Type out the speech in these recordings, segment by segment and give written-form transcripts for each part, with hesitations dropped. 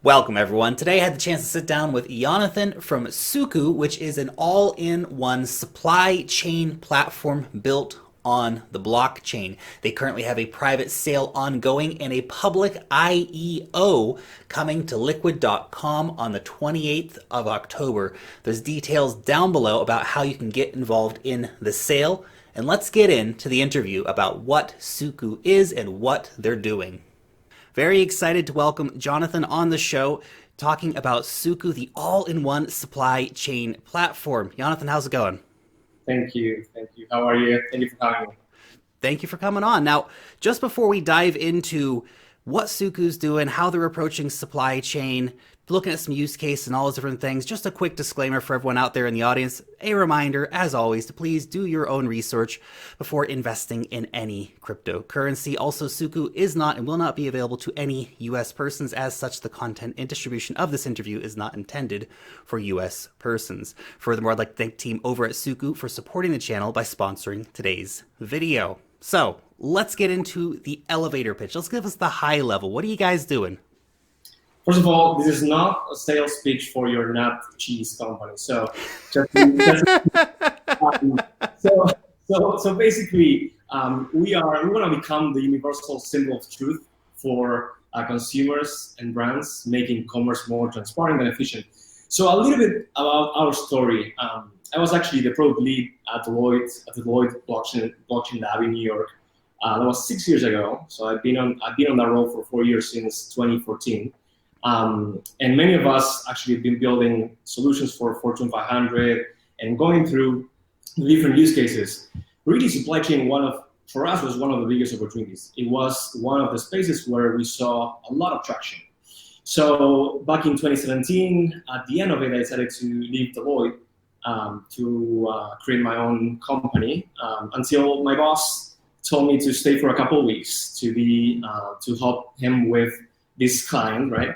Welcome everyone. Today I had the chance to sit down with Jonathan from Suku, which is an all-in-one supply chain platform built on the blockchain. They currently have a private sale ongoing and a public IEO coming to liquid.com on the 28th of October. There's details down below about how you can get involved in the sale. And let's get into the interview about what Suku is and what they're doing. Very excited to welcome Jonathan on the show, talking about Suku, the all-in-one supply chain platform. Jonathan, how's it going? Thank you. Thank you. How are you? Thank you for having me. Thank you for coming on. Now, just before we dive into what Suku's doing, how they're approaching supply chain, looking at some use case and all those different things, just a quick disclaimer for everyone out there in the audience. A reminder, as always, to please do your own research before investing in any cryptocurrency. Also, Suku is not and will not be available to any U.S. persons. As such, the content and distribution of this interview is not intended for U.S. persons. Furthermore, I'd like to thank the team over at Suku for supporting the channel by sponsoring today's video. So let's get into the elevator pitch. Let's give us the high level. What are you guys doing? First of all, this is not a sales pitch for your nut cheese company. So, so basically, we want to become the universal symbol of truth for consumers and brands, making commerce more transparent and efficient. So a little bit about our story. I was actually the product lead at Deloitte blockchain lab in New York. That was 6 years ago. So I've been on that role for 4 years since 2014. And many of us actually have been building solutions for Fortune 500 and going through different use cases. Really, supply chain for us was one of the biggest opportunities. It was one of the spaces where we saw a lot of traction. So back in 2017, at the end of it, I decided to leave Deloitte to create my own company until my boss told me to stay for a couple of weeks to help him with this client, right?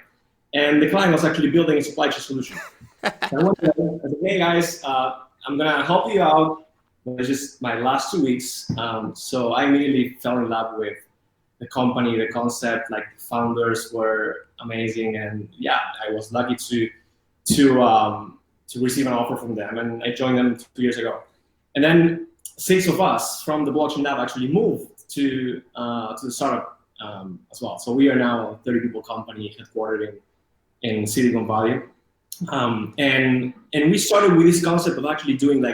And the client was actually building a supply chain solution. I said, hey guys, I'm gonna help you out. It's just my last 2 weeks. So I immediately fell in love with the company, the concept, like the founders were amazing. And yeah, I was lucky to receive an offer from them. And I joined them 2 years ago. And then 6 of us from the blockchain lab actually moved to the startup as well. So we are now a 30 people company headquartered in Silicon Valley. And we started with this concept of actually doing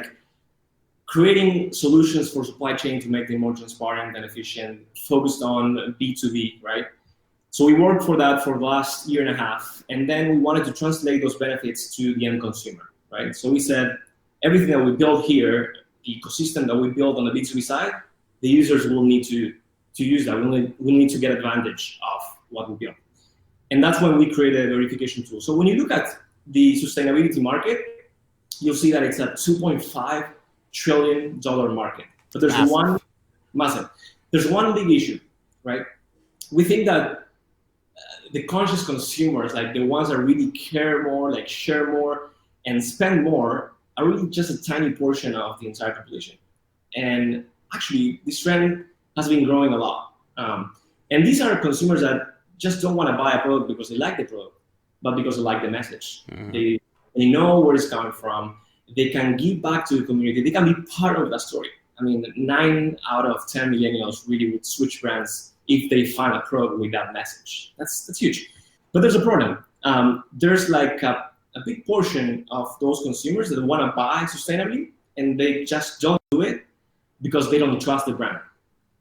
creating solutions for supply chain to make them more transparent and efficient, focused on B2B, right? So we worked for that for the last year and a half. And then we wanted to translate those benefits to the end consumer, right? So we said, everything that we build here, the ecosystem that we build on the B2B side, the users will need to use that. We need to get advantage of what we build. And that's when we created a verification tool. So when you look at the sustainability market, you'll see that it's a $2.5 trillion market. But there's There's one big issue, right? We think that the conscious consumers, like the ones that really care more, like share more and spend more, are really just a tiny portion of the entire population. And actually, this trend has been growing a lot. And these are consumers that just don't want to buy a product because they like the product, but because they like the message. Mm-hmm. They know where it's coming from. They can give back to the community. They can be part of that story. I mean, 9 out of 10 millennials really would switch brands if they find a product with that message. That's huge. But there's a problem. There's like a big portion of those consumers that want to buy sustainably, and they just don't do it because they don't trust the brand.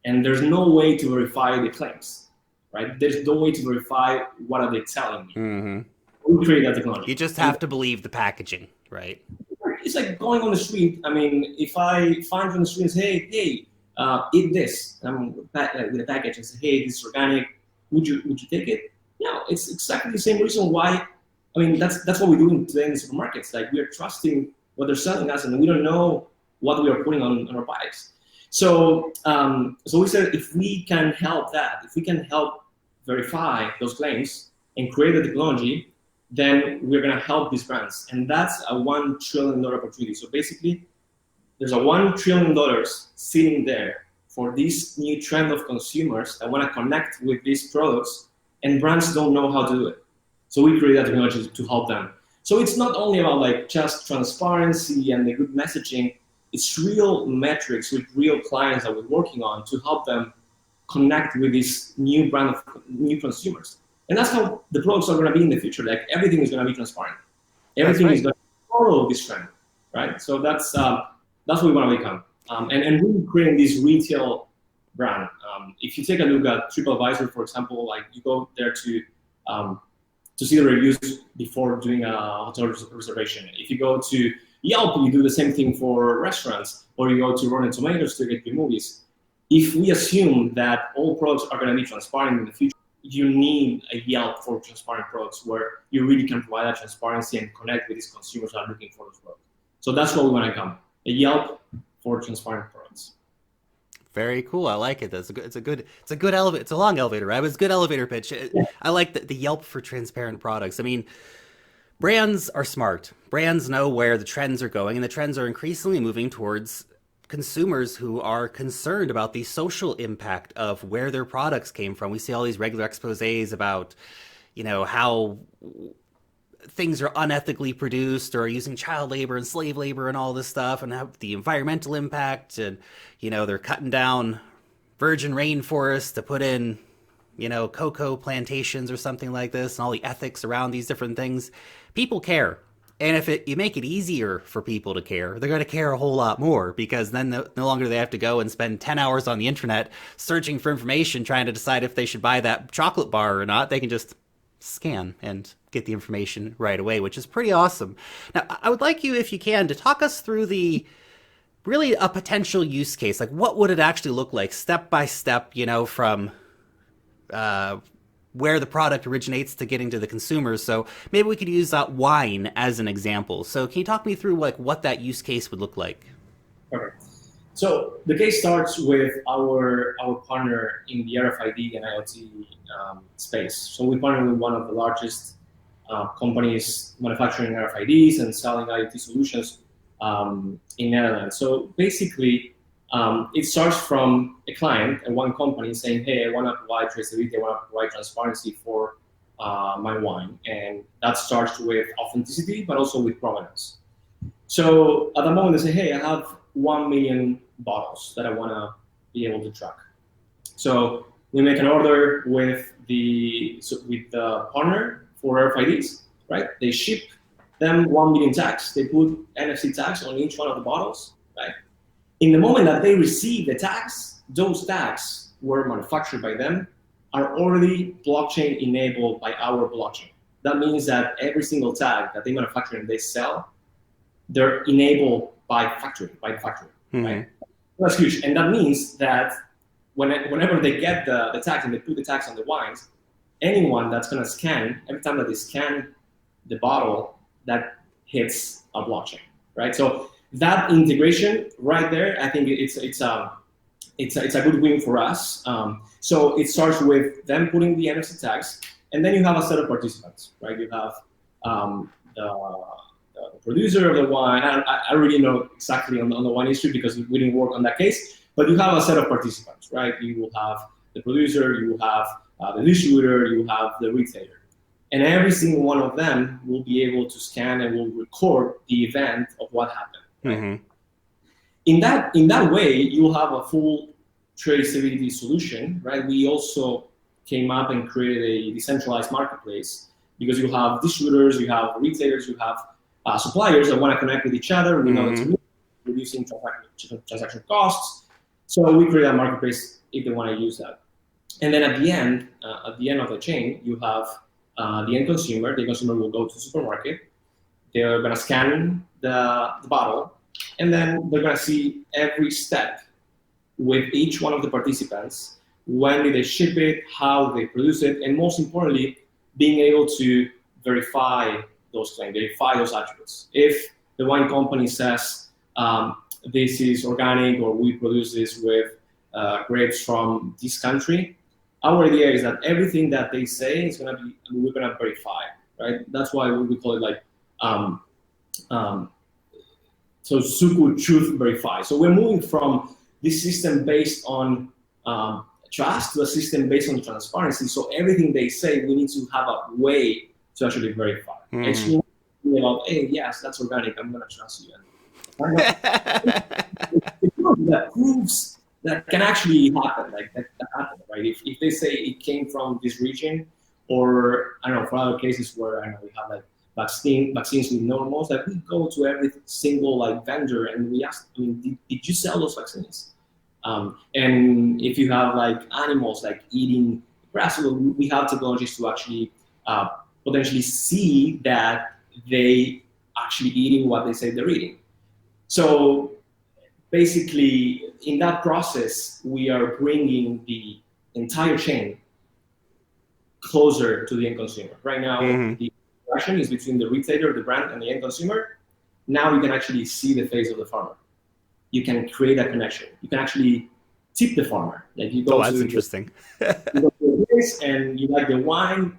And there's no way to verify the claims, right? There's no way to verify what are they telling me. Mm-hmm. We create that technology. You just have to believe the packaging, right? It's like going on the street. I mean, if I find from the street and say, hey, eat this, with a package and say, hey, this is organic, would you take it? No, it's exactly the same reason why. I mean, that's what we're doing today in the supermarkets. Like, we are trusting what they're selling us, and we don't know what we are putting on our bikes. So we said, if we can help that, if we can help verify those claims and create the technology, then we're going to help these brands. And that's a $1 trillion opportunity. So basically, there's a $1 trillion sitting there for this new trend of consumers that want to connect with these products, and brands don't know how to do it. So we create that technology to help them. So it's not only about like just transparency and the good messaging, it's real metrics with real clients that we're working on to help them connect with this new brand of new consumers. And that's how the products are going to be in the future. Like everything is going to be transparent. Everything is going to follow this trend, right? So that's what we want to become. And really creating this retail brand. If you take a look at TripAdvisor, for example, like you go there to see the reviews before doing a hotel reservation. If you go to Yelp, you do the same thing for restaurants, or you go to Rotten Tomatoes to get your movies. If we assume that all products are going to be transparent in the future, you need a Yelp for transparent products where you really can provide that transparency and connect with these consumers that are looking for those products. So that's what we want to become, a Yelp for transparent products. Very cool. I like it. It's a good elevator. It's a long elevator, right? But it's a good elevator pitch. Yeah. I like the Yelp for transparent products. I mean, brands are smart. Brands know where the trends are going, and the trends are increasingly moving towards consumers who are concerned about the social impact of where their products came from. We see all these regular exposés about, how things are unethically produced or using child labor and slave labor and all this stuff, and how the environmental impact, and they're cutting down virgin rainforests to put in cocoa plantations or something like this, and all the ethics around these different things. People care. And if you make it easier for people to care, they're going to care a whole lot more, because then no longer they have to go and spend 10 hours on the internet searching for information, trying to decide if they should buy that chocolate bar or not. They can just scan and get the information right away, which is pretty awesome. Now, I would like you, if you can, to talk us through really a potential use case. Like, what would it actually look like step by step, from where the product originates to getting to the consumers. So maybe we could use wine as an example. So can you talk me through what that use case would look like? Okay. So the case starts with our partner in the RFID and IoT space. So we partner with one of the largest companies manufacturing RFIDs and selling IoT solutions in Netherlands. So basically, it starts from a client and one company saying, hey, I want to provide traceability, I want to provide transparency for my wine. And that starts with authenticity, but also with provenance. So at the moment they say, hey, I have 1 million bottles that I want to be able to track. So we make an order with the partner for RFIDs, right? They ship them 1 million tags. They put NFC tags on each one of the bottles, right? In the moment that they receive the tags, those tags were manufactured by them, are already blockchain enabled by our blockchain. That means that every single tag that they manufacture and they sell, they're enabled by the factory, right? That's huge. And that means that whenever they get the tags and they put the tags on the wines, anyone that's going to scan, every time that they scan the bottle, that hits a blockchain, right? So that integration right there, I think it's a good win for us. So it starts with them putting the NFC tags, and then you have a set of participants, right? You have the producer of the wine. I really know exactly on the wine industry because we didn't work on that case, but you have a set of participants, right? You will have the producer, you will have the distributor, you have the retailer. And every single one of them will be able to scan and will record the event of what happened. Right? In that way, you'll have a full traceability solution, right? We also came up and created a decentralized marketplace because you have distributors, you have retailers, you have suppliers that want to connect with each other. We know it's reducing transaction costs. So we create a marketplace if they want to use that. And then at the end of the chain, you have the end consumer. The consumer will go to the supermarket. They're going to scan the bottle, and then they're going to see every step with each one of the participants. When did they ship it? How they produce it? And most importantly, being able to verify those claims, verify those attributes. If the wine company says this is organic or we produce this with grapes from this country, our idea is that everything that they say is going to be, we're going to verify, right? That's why we call it like, so Suku truth verify. So we're moving from this system based on trust to a system based on transparency. So everything they say, we need to have a way to actually verify. It's really about, hey, yes, that's organic. I'm going to trust you. And that proves that can actually happen, like that happen, right? If they say it came from this region, or I don't know, for other cases where I know we have like vaccines with normals, that we go to every single like vendor and we ask, I mean, did you sell those vaccines? And if you have like animals like eating grass, we have technologies to actually potentially see that they actually eating what they say they're eating. So basically, in that process, we are bringing the entire chain closer to the end consumer. Right now, the interaction is between the retailer, the brand, and the end consumer. Now you can actually see the face of the farmer. You can create a connection. You can actually tip the farmer. Like you go that's interesting. You go to the place and you like the wine,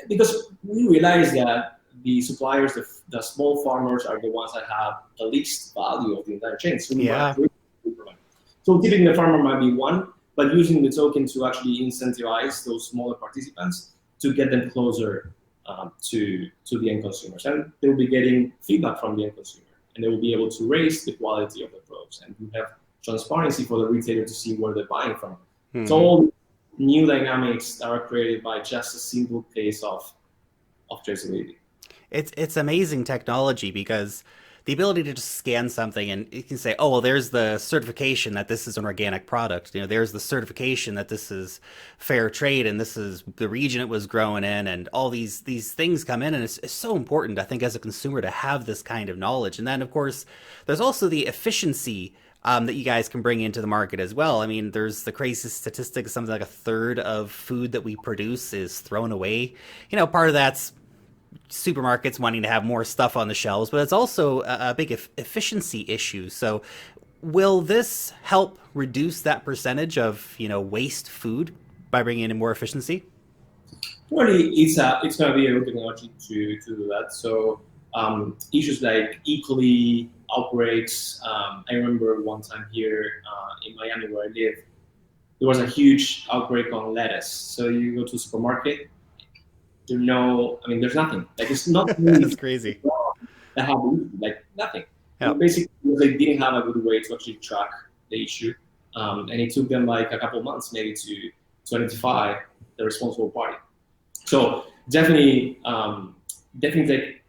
because we realize that the suppliers, the small farmers, are the ones that have the least value of the entire chain. So so tipping the farmer might be one, but using the token to actually incentivize those smaller participants to get them closer to the end consumers, and they will be getting feedback from the end consumer, and they will be able to raise the quality of the products, and you have transparency for the retailer to see where they're buying from. So all new dynamics that are created by just a single case of traceability. It's amazing technology, because the ability to just scan something and you can say, oh, well, there's the certification that this is an organic product. You know, there's the certification that this is fair trade and this is the region it was grown in, and all these things come in, and it's so important, I think, as a consumer to have this kind of knowledge. And then, of course, there's also the efficiency that you guys can bring into the market as well. I mean, there's the crazy statistic, something like a third of food that we produce is thrown away. You know, part of that's supermarkets wanting to have more stuff on the shelves, but it's also a big efficiency issue. So will this help reduce that percentage of, you know, waste food by bringing in more efficiency? Probably it's going to be a good technology to do that. So issues like E. coli outbreaks. I remember one time here in Miami where I live, there was a huge outbreak on lettuce. So you go to a supermarket, there's nothing. Like, it's not really That's crazy. That happened, like nothing. Yep. Basically, they didn't have a good way to actually track the issue, and it took them like a couple of months maybe to identify the responsible party. So definitely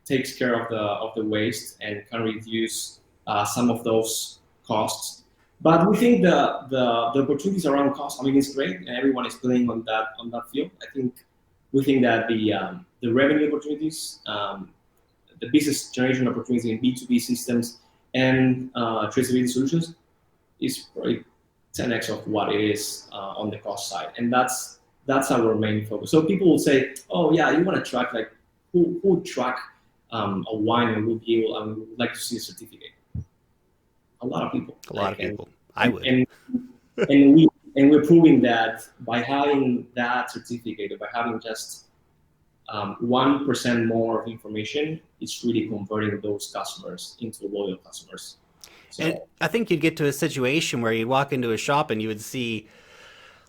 takes care of the waste and can reduce some of those costs. But we think the opportunities around cost, I mean, it's great, and everyone is playing on that field. We think that the revenue opportunities, the business generation opportunities in B2B systems and traceability solutions is probably 10x of what it is on the cost side, and that's our main focus. So people will say, "Oh yeah, you want to track, like who would track a wine and would be able and would like to see a certificate?" A lot of people. A lot of people. I would. And we're proving that by having that certificate, or by having just 1% more of information, it's really converting those customers into loyal customers. So, and I think you'd get to a situation where you'd walk into a shop and you would see,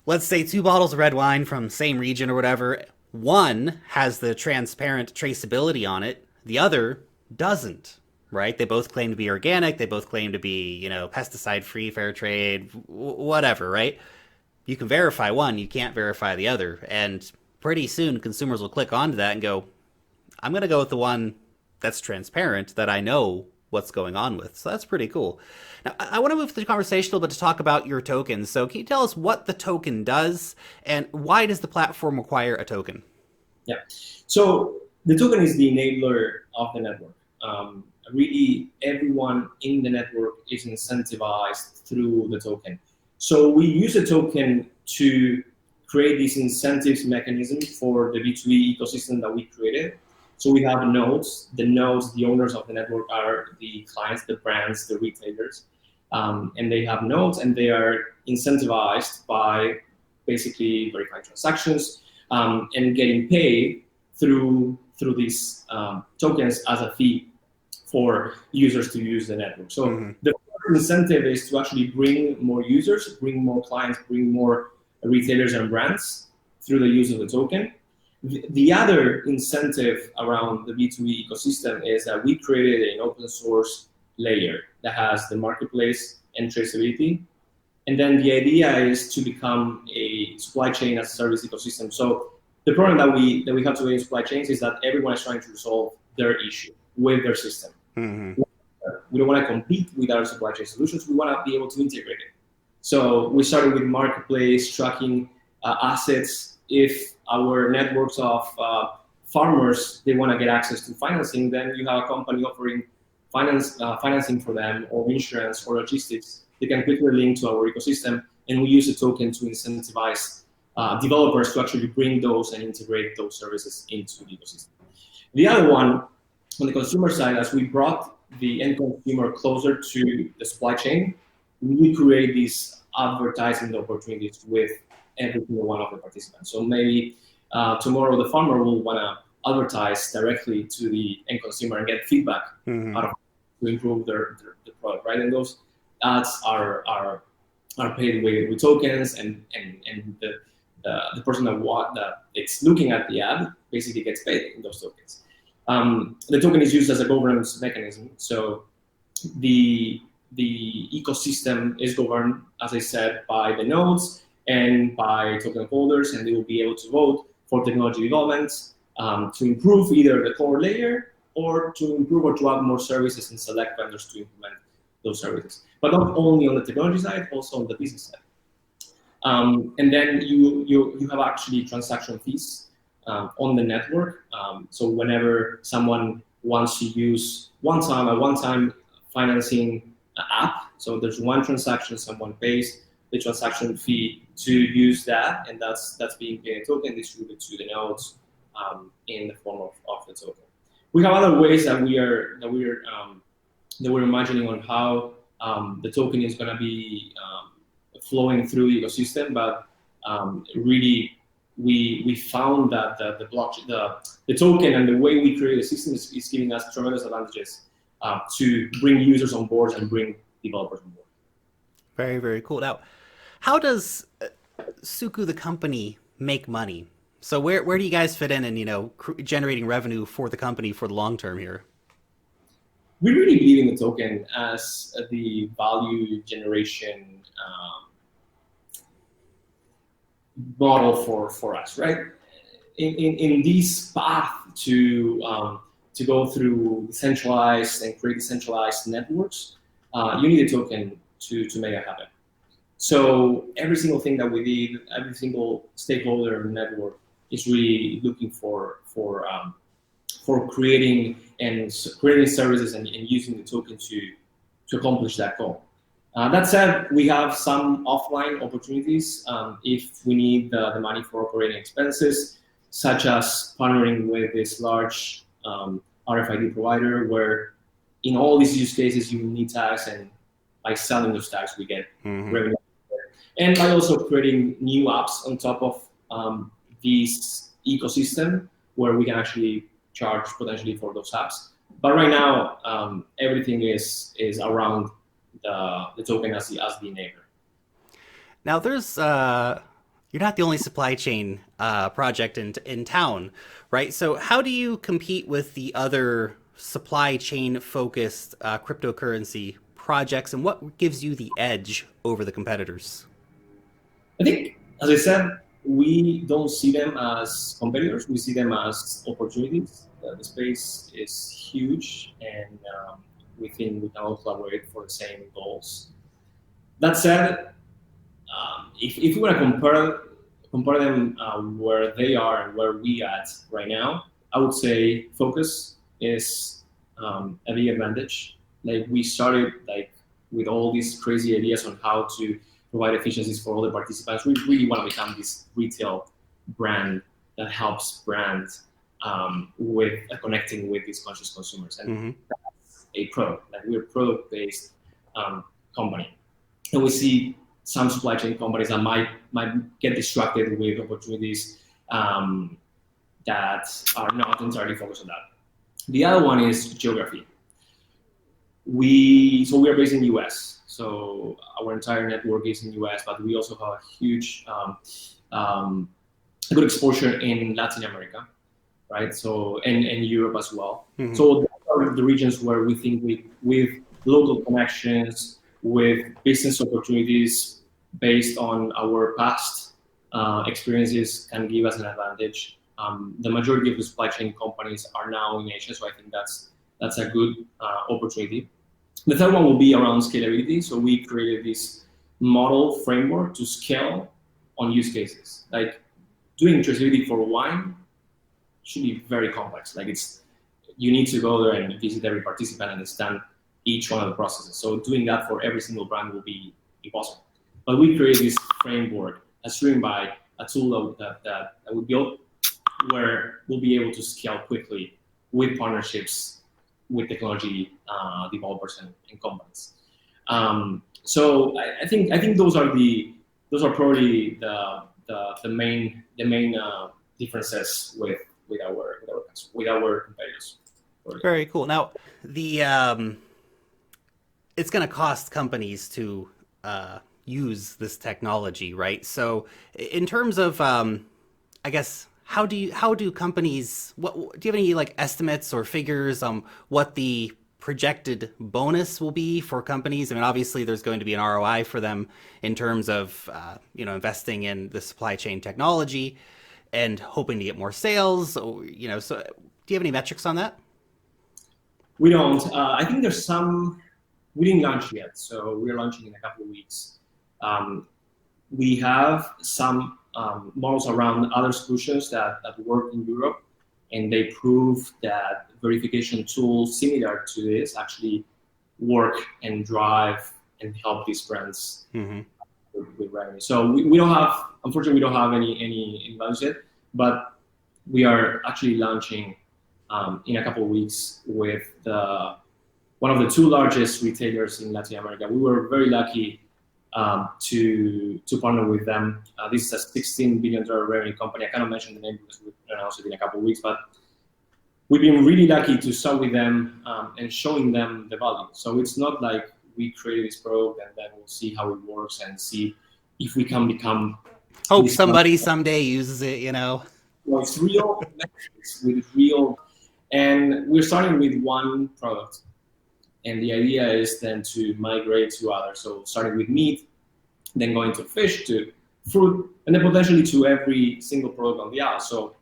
let's say, 2 bottles of red wine from same region or whatever. One has the transparent traceability on it. The other doesn't. Right? They both claim to be organic. They both claim to be, you know, pesticide-free, fair trade, whatever, right? You can verify one, you can't verify the other. And pretty soon consumers will click onto that and go, I'm going to go with the one that's transparent, that I know what's going on with. So that's pretty cool. Now, I want to move the conversation a little bit to talk about your tokens. So can you tell us what the token does, and why does the platform require a token? Yeah. So the token is the enabler of the network. Really, everyone in the network is incentivized through the token. So we use a token to create this incentives mechanism for the B2B ecosystem that we created. So we have nodes. The nodes, the owners of the network, are the clients, the brands, the retailers. And they have nodes, and they are incentivized by basically verifying transactions and getting paid through these tokens as a fee for users to use the network. So the incentive is to actually bring more users, bring more clients, bring more retailers and brands through the use of the token. The other incentive around the B2B ecosystem is that we created an open source layer that has the marketplace and traceability. And then the idea is to become a supply chain as a service ecosystem. So the problem that we have today in supply chains is that everyone is trying to resolve their issue with their system. Mm-hmm. We don't want to compete with our supply chain solutions. We want to be able to integrate it. So we started with marketplace tracking assets. If our networks of farmers, they want to get access to financing, then you have a company offering financing for them, or insurance, or logistics. They can quickly link to our ecosystem, and we use a token to incentivize developers to actually bring those and integrate those services into the ecosystem. The other one, on the consumer side, as we brought the end consumer closer to the supply chain, we create these advertising opportunities with every single one of the participants. So maybe tomorrow the farmer will want to advertise directly to the end consumer and get feedback out of it to improve their product, right? And those ads are paid with tokens, and the person that it's looking at the ad basically gets paid in those tokens. The token is used as a governance mechanism. So the ecosystem is governed, as I said, by the nodes and by token holders, and they will be able to vote for technology developments to improve either the core layer, or to improve or to add more services and select vendors to implement those services. But not only on the technology side, also on the business side. And then you have actually transaction fees on the network. So whenever someone wants to use a one-time financing app, so there's one transaction, someone pays the transaction fee to use that, and that's being paid in token, distributed to the nodes in the form of the token. We have other ways that we're imagining on how the token is going to be flowing through the ecosystem, but really we found that the blockchain, the token, and the way we create the system is giving us tremendous advantages to bring users on board and bring developers on board. Very, very cool. Now, how does Suku, the company, make money? So where do you guys fit in generating revenue for the company for the long term here? We really believe in the token as the value generation model for us, right? In this path to go through decentralized and create decentralized networks, you need a token to make it happen. So every single thing that we did, every single stakeholder network is really looking for creating services and using the token to accomplish that goal. That said, we have some offline opportunities if we need the money for operating expenses, such as partnering with this large RFID provider, where in all these use cases you need tags, and by selling those tags we get revenue. And by also creating new apps on top of this ecosystem, where we can actually charge potentially for those apps. But right now, everything is around the token as the enabler. Now, there's you're not the only supply chain project in town, right? So how do you compete with the other supply chain focused cryptocurrency projects, and what gives you the edge over the competitors? I think, as I said, we don't see them as competitors. We see them as opportunities. The space is huge, and we think we can all collaborate for the same goals. That said, if we want to compare them where they are and where we at right now, I would say focus is a big advantage. Like, we started with all these crazy ideas on how to provide efficiencies for all the participants. We really want to become this retail brand that helps brands with connecting with these conscious consumers. And that's a product. Like, we're a product-based company. And we see some supply chain companies that might get distracted with opportunities that are not entirely focused on that. The other one is geography. We are based in the US. So our entire network is in the US, but we also have a huge a good exposure in Latin America, right? So and Europe as well. Mm-hmm. So those are the regions where we think with local connections, with business opportunities based on our past experiences can give us an advantage. The majority of the supply chain companies are now in Asia, so I think that's a good opportunity. The third one will be around scalability. So we created this model framework to scale on use cases. Like doing traceability for wine should be very complex. Like you need to go there and visit every participant and understand each one of the processes. So doing that for every single brand will be impossible. But we created this framework as driven by a tool that we built where we'll be able to scale quickly with partnerships with technology developers and companies. So I think those are probably the main differences with our competitors. Very cool. Now, it's going to cost companies to use this technology, right? So, in terms of, I guess, how do companies? Do you have any like estimates or figures on what the projected bonus will be for companies? I mean, obviously, there's going to be an ROI for them in terms of investing in the supply chain technology and hoping to get more sales. So, do you have any metrics on that? We don't. I think there's some. We didn't launch yet, so we're launching in a couple of weeks. We have some models around other solutions that work in Europe, and they prove that verification tools similar to this actually work and drive and help these brands with revenue. So we don't have, unfortunately, we don't have any values yet, but we are actually launching in a couple of weeks with one of the two largest retailers in Latin America. We were very lucky to partner with them. This is a $16 billion revenue company. I cannot mention the name because we'll announce it in a couple of weeks, but we've been really lucky to start with them and showing them the value. So it's not like we created this product and then we'll see how it works and see if we can become. Hope somebody someday uses it, Well, it's real metrics with real, and we're starting with one product. And the idea is then to migrate to others. So starting with meat, then going to fish, to fruit, and then potentially to every single product on the aisle. So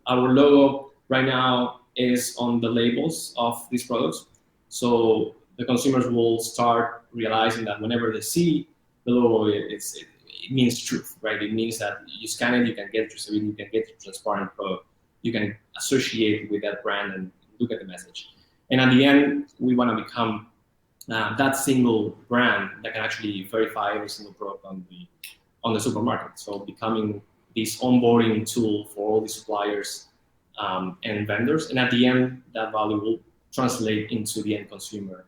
our logo right now is on the labels of these products. So the consumers will start realizing that whenever they see the logo, it means truth, right? It means that you scan it, you can get traceability, you can get a transparent product, you can associate with that brand and look at the message. And at the end, we want to become that single brand that can actually verify every single product on the supermarket. So becoming this onboarding tool for all the suppliers and vendors. And at the end, that value will translate into the end consumer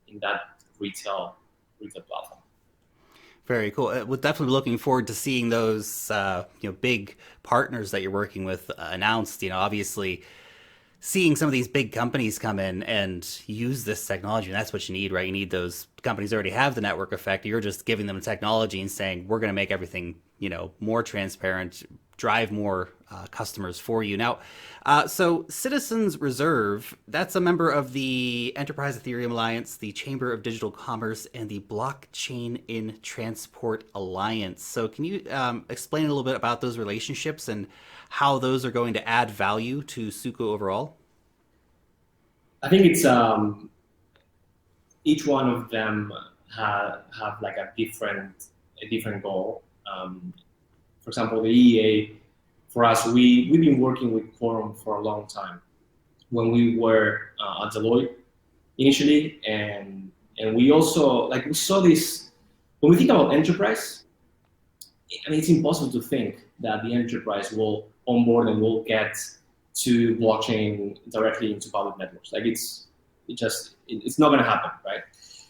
in that retail platform. Very cool. We're definitely looking forward to seeing those big partners that you're working with announced. Obviously, seeing some of these big companies come in and use this technology, and that's what you need, right? You need those companies that already have the network effect. You're just giving them the technology and saying, we're going to make everything, more transparent, drive more customers for you. Now, so Citizens Reserve, that's a member of the Enterprise Ethereum Alliance, the Chamber of Digital Commerce, and the Blockchain in Transport Alliance. So can you explain a little bit about those relationships and how those are going to add value to Suku overall? I think it's each one of them have like a different goal. For example, the EEA, for us, we've been working with Quorum for a long time. When we were at Deloitte initially, and we also we saw this when we think about enterprise. I mean, it's impossible to think that the enterprise will onboard and will get to blockchain directly into public networks. Like it's not going to happen, right?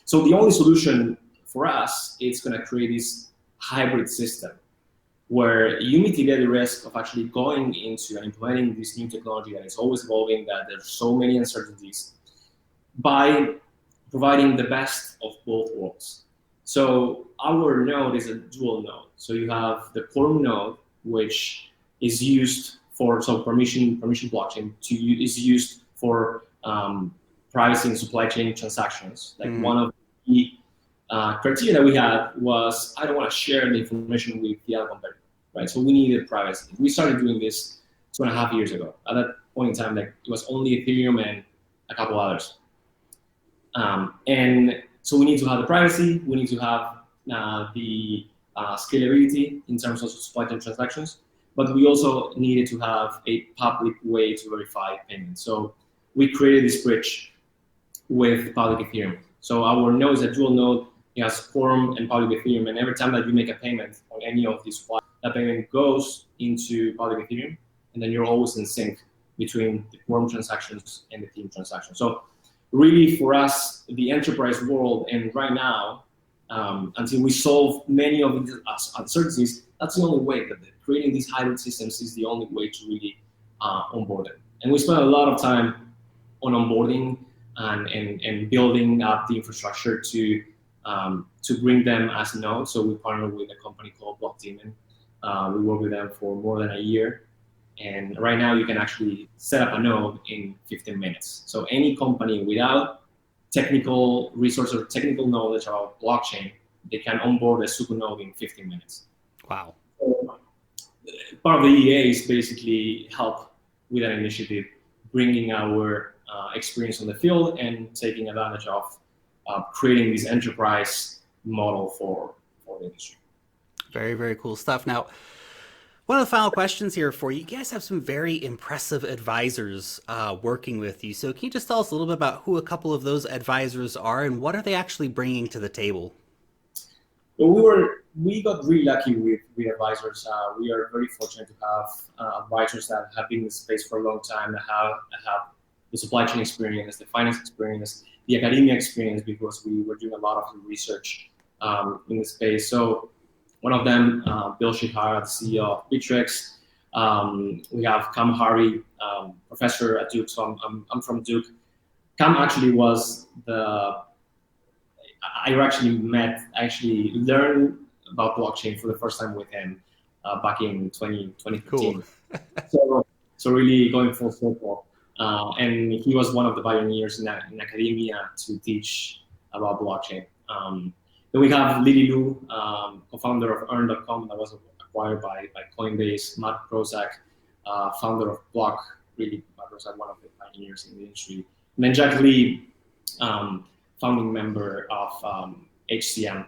So the only solution for us is going to create this hybrid system where you mitigate the risk of actually going into and implementing this new technology that is always evolving, that there's so many uncertainties, by providing the best of both worlds. So our node is a dual node. So you have the Quorum node, which is used for, so permission blockchain is used for privacy and supply chain transactions. Like one of the criteria that we had was, I don't want to share the information with the other company, right? So we needed privacy. We started doing this 2.5 years ago. At that point in time, like, it was only Ethereum and a couple others. And so we need to have the privacy, we need to have the scalability in terms of supply chain transactions, but we also needed to have a public way to verify payments. So we created this bridge with public Ethereum. So our node is a dual node. It has Quorum and public Ethereum, and every time that you make a payment on any of these suppliers, that payment goes into public Ethereum, and then you're always in sync between the Quorum transactions and the Ethereum transactions. So really, for us, the enterprise world, and right now, until we solve many of these uncertainties, that's the only way. That creating these hybrid systems is the only way to really onboard them. And we spend a lot of time on onboarding and building up the infrastructure to bring them as nodes. So we partner with a company called BlockDemon. We work with them for more than a year. And right now you can actually set up a node in 15 minutes. So any company without technical resources or technical knowledge about blockchain, they can onboard a Suku node in 15 minutes. Wow. So part of the EA is basically help with that initiative, bringing our experience on the field and taking advantage of creating this enterprise model for the industry. Very, very cool stuff. Now, one of the final questions here for you. You guys have some very impressive advisors working with you. So can you just tell us a little bit about who a couple of those advisors are and what are they actually bringing to the table? Well, we got really lucky with advisors. We are very fortunate to have advisors that have been in the space for a long time, that have the supply chain experience, the finance experience, the academia experience, because we were doing a lot of research in the space. So one of them, Bill Shihara, the CEO of Bittrex. We have Cam Harvey, professor at Duke. So I'm from Duke. Cam actually was I actually learned about blockchain for the first time with him back in 2015. Cool. So really going full circle. And he was one of the pioneers in academia to teach about blockchain. Then we have Lily Lu, co-founder of Earn.com, that was acquired by Coinbase. Matt Prozac, founder of Block, really, Matt Prozac, one of the pioneers in the industry. And then Jack Lee, founding member of HCM,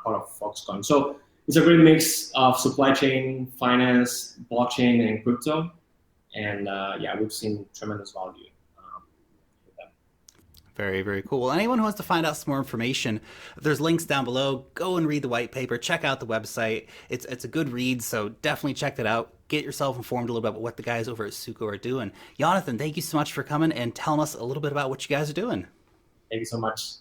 part of Foxconn. So it's a great mix of supply chain, finance, blockchain, and crypto. And yeah, we've seen tremendous value. Very, very cool. Well, anyone who wants to find out some more information, there's links down below. Go and read the white paper. Check out the website. It's a good read, so definitely check that out. Get yourself informed a little bit about what the guys over at Suku are doing. Jonathan, thank you so much for coming and telling us a little bit about what you guys are doing. Thank you so much.